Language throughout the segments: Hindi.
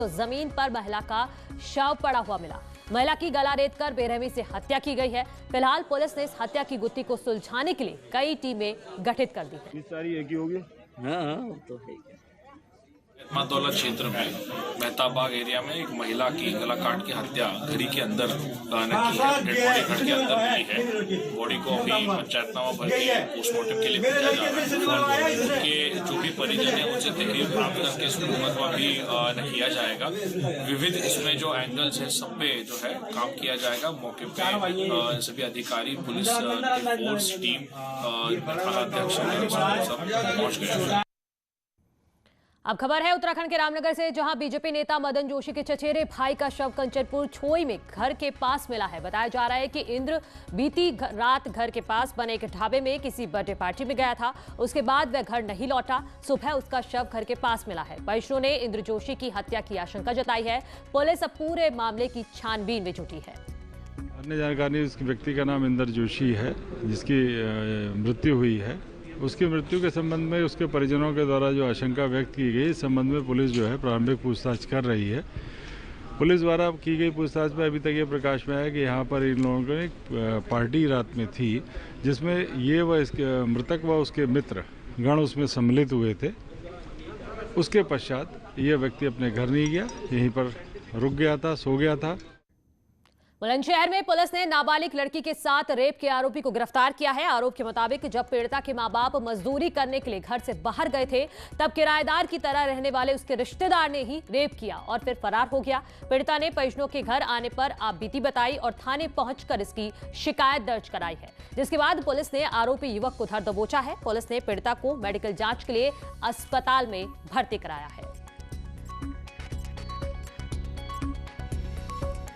तो जमीन पर महिला का शव पड़ा हुआ मिला। महिला की गला रेत कर बेरहमी से हत्या की गई है। फिलहाल पुलिस ने इस हत्या की गुत्थी को सुलझाने के लिए कई टीमें गठित कर दी है। सारी एक ही होगी। हाँ तो है। मातौला क्षेत्र में मेहताबाग एरिया में एक महिला की गला काट की हत्या घड़ी के अंदर की है। डेड बॉडी घर के अंदर मिली है। बॉडी को अभी पंचायतनामा भर के पोस्टमार्टम के लिए भेजा जा रहा है। उनके जो भी परिजन है उनसे तहरीर प्राप्त करके इसको मुकदमा भी किया जाएगा। विविध इसमें जो एंगल्स है सब पे जो है काम किया जाएगा। मौके पे सभी अधिकारी, पुलिस फोर्स टीम, थानाध्यक्ष सब पहुंच गए। अब खबर है उत्तराखंड के रामनगर से, जहां बीजेपी नेता मदन जोशी के चचेरे भाई का शव कंचनपुर छोई में घर के पास मिला है। बताया जा रहा है कि इंद्र बीती रात घर के पास बने एक ढाबे में किसी बर्थडे पार्टी में गया था। उसके बाद वह घर नहीं लौटा। सुबह उसका शव घर के पास मिला है। परिजनों ने इंद्र जोशी की हत्या की आशंका जताई है। पुलिस अब पूरे मामले की छानबीन में जुटी है। अन्य जानकारी, उस व्यक्ति का नाम इंद्र जोशी है जिसकी मृत्यु हुई है। उसकी मृत्यु के संबंध में उसके परिजनों के द्वारा जो आशंका व्यक्त की गई, इस संबंध में पुलिस जो है प्रारंभिक पूछताछ कर रही है। पुलिस द्वारा की गई पूछताछ में अभी तक ये प्रकाश में आया कि यहाँ पर इन लोगों की एक पार्टी रात में थी, जिसमें ये व इसके मृतक व उसके मित्र गण उसमें सम्मिलित हुए थे। उसके पश्चात यह व्यक्ति अपने घर नहीं गया, यहीं पर रुक गया था, सो गया था। बुलंदशहर में पुलिस ने नाबालिग लड़की के साथ रेप के आरोपी को गिरफ्तार किया है। आरोप के मुताबिक जब पीड़िता के मां बाप मजदूरी करने के लिए घर से बाहर गए थे, तब किराएदार की तरह रहने वाले उसके रिश्तेदार ने ही रेप किया और फिर फरार हो गया। पीड़िता ने परिजनों के घर आने पर आपबीती बताई और थाने पहुंचकर इसकी शिकायत दर्ज कराई है, जिसके बाद पुलिस ने आरोपी युवक को धर दबोचा है। पुलिस ने पीड़िता को मेडिकल जांच के लिए अस्पताल में भर्ती कराया है।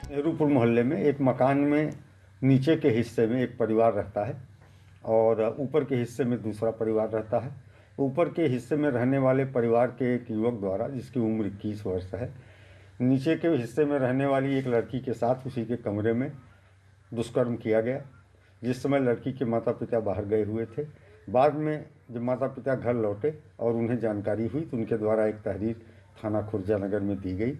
नेहरूपुर मोहल्ले में एक मकान में नीचे के हिस्से में एक परिवार रहता है और ऊपर के हिस्से में दूसरा परिवार रहता है। ऊपर के हिस्से में रहने वाले परिवार के एक युवक द्वारा, जिसकी उम्र 21 वर्ष है, नीचे के हिस्से में रहने वाली एक लड़की के साथ उसी के कमरे में दुष्कर्म किया गया। जिस समय लड़की के माता पिता बाहर गए हुए थे, बाद में जब माता पिता घर लौटे और उन्हें जानकारी हुई तो उनके द्वारा एक तहरीर थाना खुर्जा नगर में दी गई।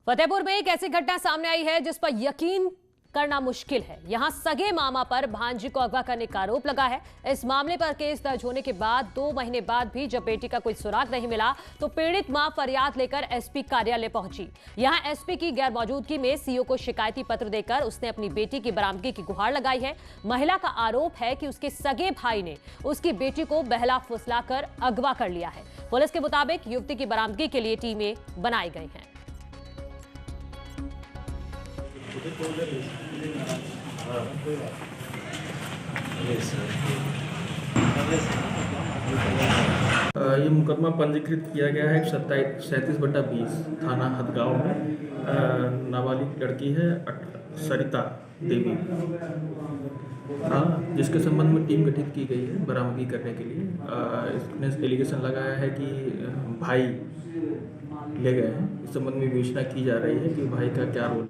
फतेहपुर में एक ऐसी घटना सामने आई है जिस पर यकीन करना मुश्किल है। यहां सगे मामा पर भांजी को अगवा करने का आरोप लगा है। इस मामले पर केस दर्ज होने के बाद 2 महीने बाद भी जब बेटी का कोई सुराग नहीं मिला तो पीड़ित मां फरियाद लेकर एसपी कार्यालय पहुंची। यहां एसपी की गैर मौजूदगी में सीओ को शिकायती पत्र देकर उसने अपनी बेटी की बरामदगी की गुहार लगाई है। महिला का आरोप है कि उसके सगे भाई ने उसकी बेटी को बहला फुसलाकर अगवा कर लिया है। पुलिस के मुताबिक युवती की बरामदगी के लिए टीमें बनाई गई हैं। ये मुकदमा पंजीकृत किया गया है 37/20 थाना हदगांव में। नाबालिग लड़की है सरिता देवी, जिसके संबंध में टीम गठित की गई है बरामदगी करने के लिए। इसने एलिगेशन लगाया है कि भाई ले गए हैं। इस संबंध में विवेचना की जा रही है कि भाई का क्या रोल।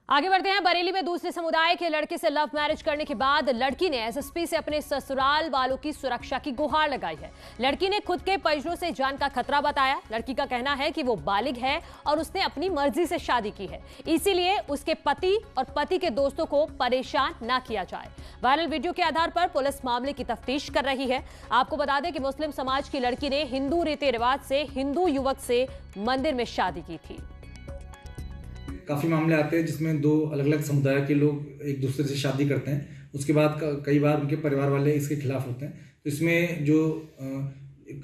आगे बढ़ते हैं। बरेली में दूसरे समुदाय के लड़के से लव मैरिज करने के बाद लड़की ने एसएसपी से अपने ससुराल वालों की सुरक्षा की गुहार लगाई है। लड़की ने खुद के परिजनों से जान का खतरा बताया। लड़की का कहना है कि वो बालिग है और उसने अपनी मर्जी से शादी की है, इसीलिए उसके पति और पति के दोस्तों को परेशान ना किया जाए। वायरल वीडियो के आधार पर पुलिस मामले की तफ्तीश कर रही है। आपको बता दें कि मुस्लिम समाज की लड़की ने हिंदू रीति रिवाज से हिंदू युवक से मंदिर में शादी की थी। काफ़ी मामले आते हैं जिसमें 2 अलग अलग समुदाय के लोग एक दूसरे से शादी करते हैं। उसके बाद कई बार उनके परिवार वाले इसके खिलाफ होते हैं। तो इसमें जो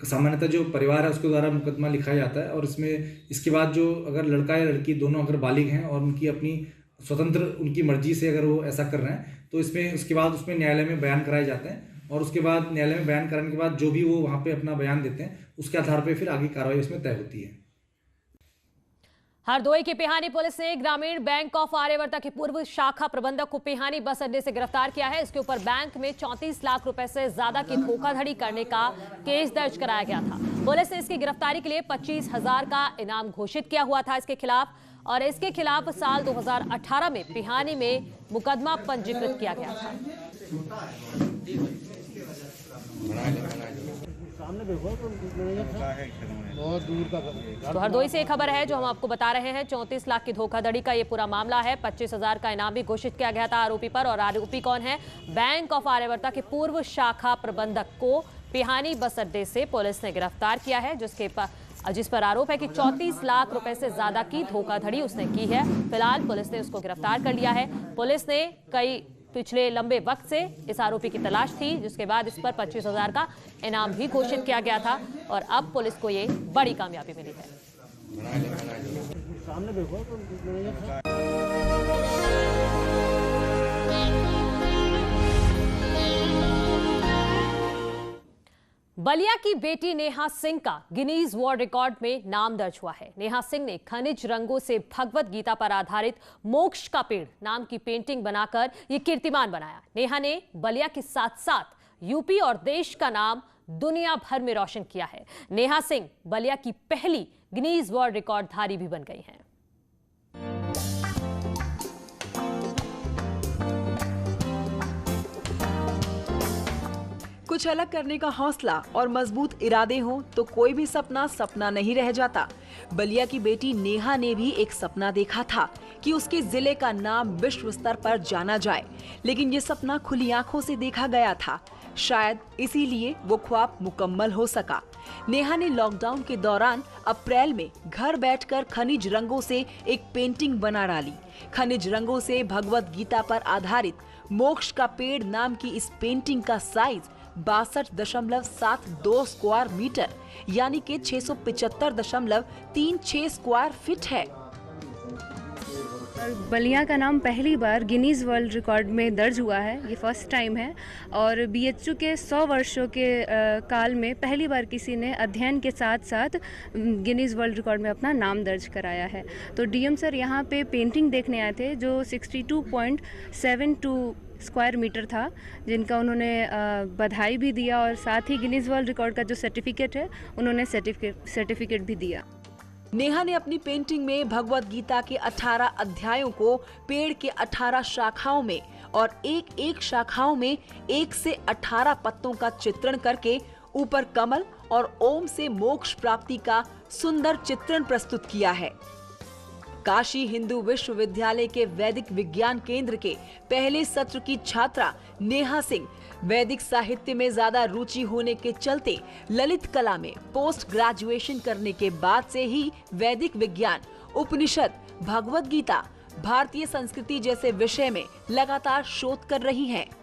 सामान्यतः जो परिवार है उसके द्वारा मुकदमा लिखा जाता है और इसमें इसके बाद जो अगर लड़का या लड़की दोनों अगर बालिग हैं और उनकी अपनी स्वतंत्र उनकी मर्जी से अगर वो ऐसा कर रहे हैं तो इसमें उसके बाद उसमें न्यायालय में बयान कराए जाते हैं और उसके बाद न्यायालय में बयान कराने के बाद जो भी वो वहाँ पर अपना बयान देते हैं उसके आधार पर फिर आगे कार्रवाई उसमें तय होती है। हरदोई की पिहानी पुलिस ने ग्रामीण बैंक ऑफ आर्यवर्ता के पूर्व शाखा प्रबंधक को पिहानी बस अड्डे से गिरफ्तार किया है। इसके ऊपर बैंक में 34 लाख रुपए से ज्यादा की धोखाधड़ी करने का केस दर्ज कराया गया था। पुलिस ने इसकी गिरफ्तारी के लिए 25,000 का इनाम घोषित किया हुआ था इसके खिलाफ, और इसके खिलाफ साल 2018 में पिहानी में मुकदमा पंजीकृत किया गया था। तो हरदोई से एक खबर है जो हम आपको बता रहे हैं। 34 लाख की धोखाधड़ी का ये पूरा मामला है। 25,000 का इनाम भी घोषित किया गया था आरोपी पर। और आरोपी कौन है? बैंक ऑफ आर्यवर्ता के पूर्व शाखा प्रबंधक को पिहानी बस अड्डे से पुलिस ने गिरफ्तार किया है, जिस पर आरोप है कि 34 लाख रुपए से ज्यादा की धोखाधड़ी उसने की है। फिलहाल पुलिस ने उसको गिरफ्तार कर लिया है। पुलिस ने पिछले लंबे वक्त से इस आरोपी की तलाश थी, जिसके बाद इस पर 25,000 का इनाम भी घोषित किया गया था और अब पुलिस को ये बड़ी कामयाबी मिली है। बलिया की बेटी नेहा सिंह का गिनीज वर्ल्ड रिकॉर्ड में नाम दर्ज हुआ है। नेहा सिंह ने खनिज रंगों से भगवत गीता पर आधारित मोक्ष का पेड़ नाम की पेंटिंग बनाकर ये कीर्तिमान बनाया। नेहा ने बलिया के साथ साथ यूपी और देश का नाम दुनिया भर में रोशन किया है। नेहा सिंह बलिया की पहली गिनीज वर्ल्ड रिकॉर्डधारी भी बन गई हैं। कुछ अलग करने का हौसला और मजबूत इरादे हों तो कोई भी सपना सपना नहीं रह जाता। बलिया की बेटी नेहा ने भी एक सपना देखा था कि उसके जिले का नाम विश्व स्तर पर जाना जाए, लेकिन ये सपना खुली आंखों से देखा गया था। शायद इसीलिए वो ख्वाब मुकम्मल हो सका। नेहा ने लॉकडाउन के दौरान अप्रैल में घर बैठकर खनिज रंगों से एक पेंटिंग बना डाली। खनिज रंगों से भगवत गीता पर आधारित मोक्ष का पेड़ नाम की इस पेंटिंग का साइज 62.72 स्क्वायर मीटर यानी कि 675.36 स्क्वायर फीट है। बलिया का नाम पहली बार गिनीज वर्ल्ड रिकॉर्ड में दर्ज हुआ है। ये फर्स्ट टाइम है और बीएचयू के 100 वर्षों के काल में पहली बार किसी ने अध्ययन के साथ साथ गिनीज वर्ल्ड रिकॉर्ड में अपना नाम दर्ज कराया है। तो डीएम सर यहाँ पे पेंटिंग देखने आए थे जो 62.72 स्क्वायर मीटर था, जिनका उन्होंने बधाई भी दिया और साथ ही गिनीज वर्ल्ड रिकॉर्ड का जो सर्टिफिकेट है उन्होंने सर्टिफिकेट भी दिया। नेहा ने अपनी पेंटिंग में भगवत गीता के 18 अध्यायों को पेड़ के 18 शाखाओं में और एक शाखाओं में 1 से 18 पत्तों का चित्रण करके ऊपर कमल और ओम से मोक्ष प्राप्ति का सुंदर चित्रण प्रस्तुत किया है। काशी हिंदू विश्वविद्यालय के वैदिक विज्ञान केंद्र के पहले सत्र की छात्रा नेहा सिंह वैदिक साहित्य में ज्यादा रुचि होने के चलते ललित कला में पोस्ट ग्रेजुएशन करने के बाद से ही वैदिक विज्ञान, उपनिषद, भगवत गीता, भारतीय संस्कृति जैसे विषय में लगातार शोध कर रही हैं।